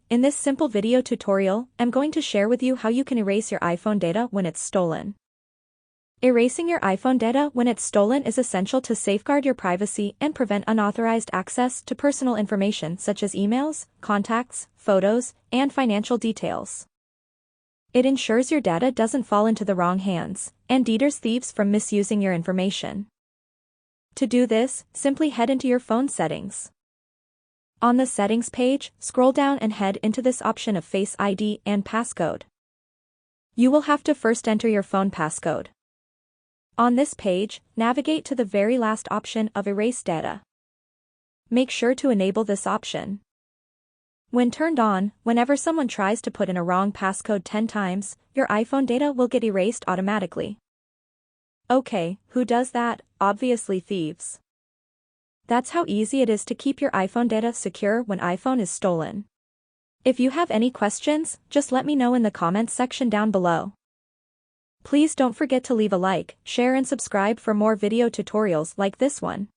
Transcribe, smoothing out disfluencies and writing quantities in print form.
In this simple video tutorial, I'm going to share with you how you can erase your iPhone data when it's stolen. Erasing your iPhone data when it's stolen is essential to safeguard your privacy and prevent unauthorized access to personal information such as emails, contacts, photos, and financial details. It ensures your data doesn't fall into the wrong hands and deters thieves from misusing your information. To do this, simply head into your phone settings. On the settings page, scroll down and head into this option of Face ID and passcode. You will have to first enter your phone passcode. On this page, navigate to the very last option of Erase Data. Make sure to enable this option. When turned on, whenever someone tries to put in a wrong passcode 10 times, your iPhone data will get erased automatically. Okay, who does that? Obviously thieves. That's how easy it is to keep your iPhone data secure when iPhone is stolen. If you have any questions, just let me know in the comments section down below. Please don't forget to leave a like, share and subscribe for more video tutorials like this one.